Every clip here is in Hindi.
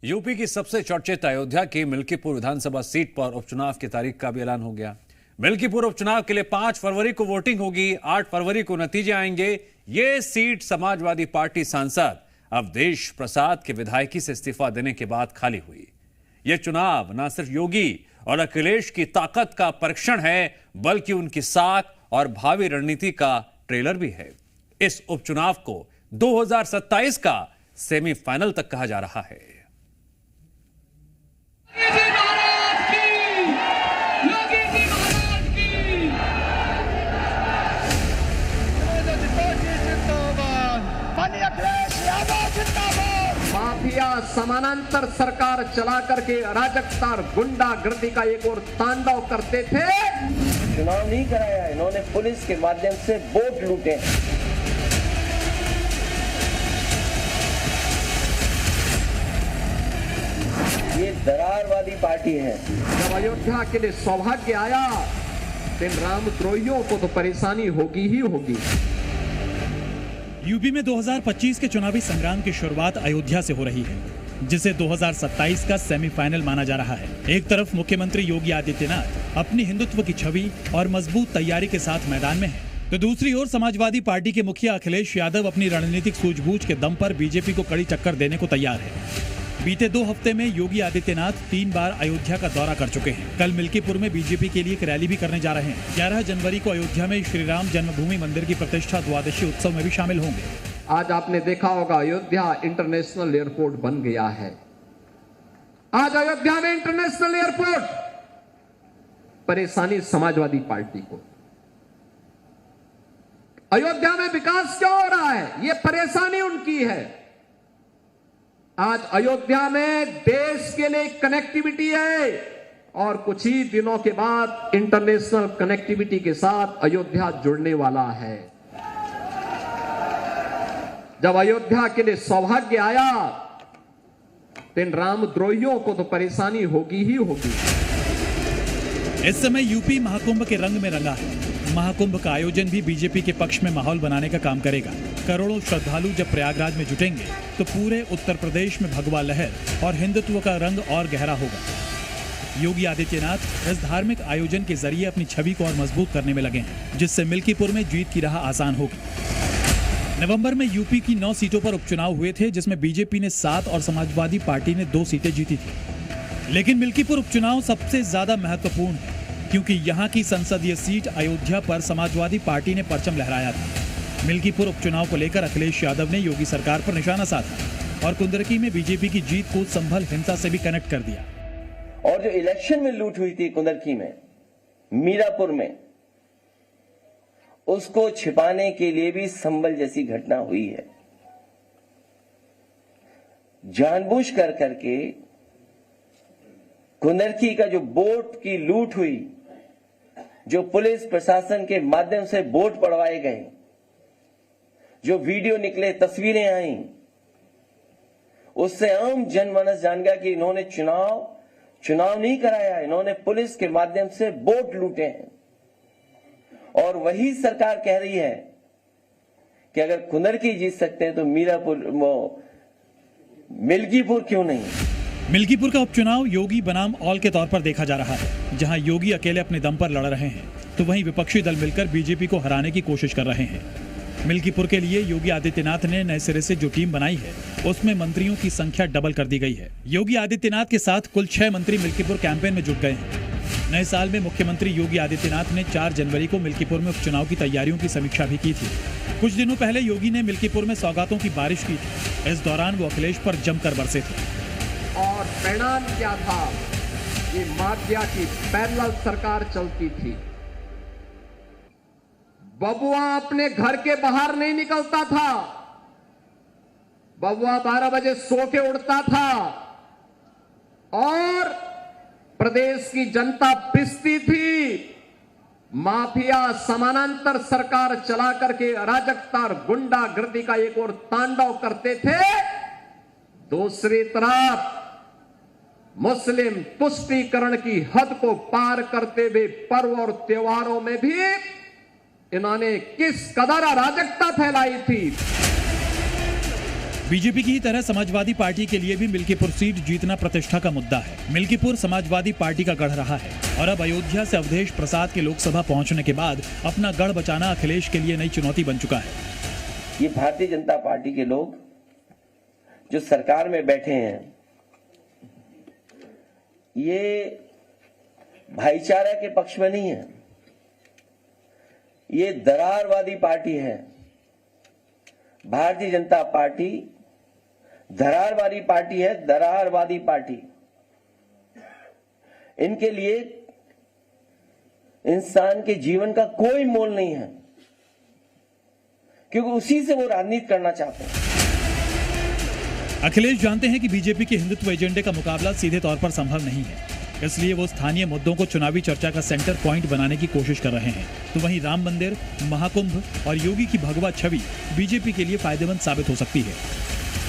यूपी की सबसे चर्चित अयोध्या की मिल्कीपुर विधानसभा सीट पर उपचुनाव की तारीख का भी ऐलान हो गया। मिल्कीपुर उपचुनाव के लिए 5 फरवरी को वोटिंग होगी, 8 फरवरी को नतीजे आएंगे। ये सीट समाजवादी पार्टी सांसद अवधेश प्रसाद के विधायकी से इस्तीफा देने के बाद खाली हुई। यह चुनाव न सिर्फ योगी और अखिलेश की ताकत का परीक्षण है, बल्कि उनकी साख और भावी रणनीति का ट्रेलर भी है। इस उपचुनाव को 2027 का सेमीफाइनल तक कहा जा रहा है। माफिया समानांतर सरकार चला करके अराजकता और गुंडागर्दी का एक और तांडव करते थे। चुनाव नहीं कराया, इन्होंने पुलिस के माध्यम से वोट लूटे। ये दरारवादी पार्टी है। जब अयोध्या के लिए सौभाग्य आया, तो रामद्रोहियों को तो परेशानी होगी ही होगी। यूपी में 2025 के चुनावी संग्राम की शुरुआत अयोध्या से हो रही है, जिसे 2027 का सेमीफाइनल माना जा रहा है। एक तरफ मुख्यमंत्री योगी आदित्यनाथ अपनी हिंदुत्व की छवि और मजबूत तैयारी के साथ मैदान में हैं, तो दूसरी ओर समाजवादी पार्टी के मुखिया अखिलेश यादव अपनी रणनीतिक सूझबूझ के दम पर बीजेपी को कड़ी टक्कर देने को तैयार है। बीते 2 हफ्ते में योगी आदित्यनाथ 3 बार अयोध्या का दौरा कर चुके हैं। कल मिल्कीपुर में बीजेपी के लिए एक रैली भी करने जा रहे हैं। 11 जनवरी को अयोध्या में श्री राम जन्मभूमि मंदिर की प्रतिष्ठा द्वादशी उत्सव में भी शामिल होंगे। आज आपने देखा होगा, अयोध्या इंटरनेशनल एयरपोर्ट बन गया है। आज अयोध्या में इंटरनेशनल एयरपोर्ट, परेशानी समाजवादी पार्टी को। अयोध्या में विकास क्यों हो रहा है, यह परेशानी उनकी है। आज अयोध्या में देश के लिए कनेक्टिविटी है और कुछ ही दिनों के बाद इंटरनेशनल कनेक्टिविटी के साथ अयोध्या जुड़ने वाला है। जब अयोध्या के लिए सौभाग्य आया, तो इन रामद्रोहियों को तो परेशानी होगी ही होगी। इस समय यूपी महाकुंभ के रंग में रंगा है। महाकुंभ का आयोजन भी बीजेपी के पक्ष में माहौल बनाने का काम करेगा। करोड़ों श्रद्धालु जब प्रयागराज में जुटेंगे, तो पूरे उत्तर प्रदेश में भगवा लहर और हिंदुत्व का रंग और गहरा होगा। योगी आदित्यनाथ इस धार्मिक आयोजन के जरिए अपनी छवि को और मजबूत करने में लगे हैं, जिससे मिल्कीपुर में जीत की राह आसान होगी। नवंबर में यूपी की 9 सीटों पर उपचुनाव हुए थे, जिसमें बीजेपी ने 7 और समाजवादी पार्टी ने 2 सीटें जीती थी। लेकिन मिल्कीपुर उपचुनाव सबसे ज्यादा महत्वपूर्ण है, क्योंकि यहाँ की संसदीय सीट अयोध्या पर समाजवादी पार्टी ने परचम लहराया था। मिल्कीपुर उपचुनाव को लेकर अखिलेश यादव ने योगी सरकार पर निशाना साधा और कुंदरकी में बीजेपी की जीत को संभल हिंसा से भी कनेक्ट कर दिया। और जो इलेक्शन में लूट हुई थी कुंदरकी में, मीरापुर में, उसको छिपाने के लिए भी संभल जैसी घटना हुई है। जानबूझ कर करके कुंदरकी का जो वोट की लूट हुई, जो पुलिस प्रशासन के माध्यम से वोट पड़वाए गए, जो वीडियो निकले, तस्वीरें आई, उससे आम जनमानस जान गया कि इन्होंने चुनाव नहीं कराया, इन्होंने पुलिस के माध्यम से वोट लूटे हैं। और वही सरकार कह रही है कि अगर कुंदरकी जीत सकते हैं तो मिल्कीपुर क्यों नहीं। मिल्कीपुर का उपचुनाव योगी बनाम ऑल के तौर पर देखा जा रहा है। जहां योगी अकेले अपने दम पर लड़ रहे हैं, तो वहीं विपक्षी दल मिलकर बीजेपी को हराने की कोशिश कर रहे हैं। मिल्कीपुर के लिए योगी आदित्यनाथ ने नए सिरे से जो टीम बनाई है, उसमें मंत्रियों की संख्या डबल कर दी गई है। योगी आदित्यनाथ के साथ कुल 6 मंत्री मिल्कीपुर कैंपेन में जुट गए हैं। नए साल में मुख्यमंत्री योगी आदित्यनाथ ने 4 जनवरी को मिल्कीपुर में उपचुनाव की तैयारियों की समीक्षा भी की थी। कुछ दिनों पहले योगी ने मिल्कीपुर में सौगातों की बारिश की थी। इस दौरान वो अखिलेश पर जमकर बरसे थे। और परिणाम क्या था? ये माफिया की पैरेलल सरकार चलती थी। बबुआ अपने घर के बाहर नहीं निकलता था। बबुआ 12 बजे सो के उठता था और प्रदेश की जनता पिसती थी। माफिया समानांतर सरकार चला करके अराजकता और गुंडागर्दी का एक और तांडव करते थे। दूसरी तरफ मुस्लिम तुष्टीकरण की हद को पार करते हुए पर्व और त्योहारों में भी इन्होंने किस कदर अराजकता फैलाई थी। बीजेपी की ही तरह समाजवादी पार्टी के लिए भी मिल्कीपुर सीट जीतना प्रतिष्ठा का मुद्दा है। मिल्कीपुर समाजवादी पार्टी का गढ़ रहा है और अब अयोध्या से अवधेश प्रसाद के लोकसभा पहुंचने के बाद अपना गढ़ बचाना अखिलेश के लिए नई चुनौती बन चुका है। ये भारतीय जनता पार्टी के लोग जो सरकार में बैठे हैं, ये भाईचारा के पक्ष में नहीं है, ये दरारवादी पार्टी है। भारतीय जनता पार्टी दरारवादी पार्टी है, दरारवादी पार्टी। इनके लिए इंसान के जीवन का कोई मोल नहीं है, क्योंकि उसी से वो राजनीति करना चाहते हैं। अखिलेश जानते हैं कि बीजेपी के हिंदुत्व एजेंडे का मुकाबला सीधे तौर पर संभव नहीं है, इसलिए वो स्थानीय मुद्दों को चुनावी चर्चा का सेंटर पॉइंट बनाने की कोशिश कर रहे हैं। तो वहीं राम मंदिर, महाकुंभ और योगी की भगवा छवि बीजेपी के लिए फायदेमंद साबित हो सकती है।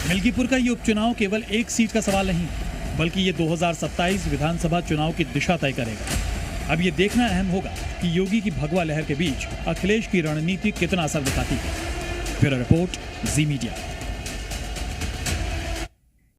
मिल्कीपुर का ये उपचुनाव केवल एक सीट का सवाल नहीं, बल्कि ये 2027 विधानसभा चुनाव की दिशा तय करेगा। अब ये देखना अहम होगा कि योगी की भगवा लहर के बीच अखिलेश की रणनीति कितना असर दिखाती है। ब्यूरो रिपोर्ट, जी मीडिया।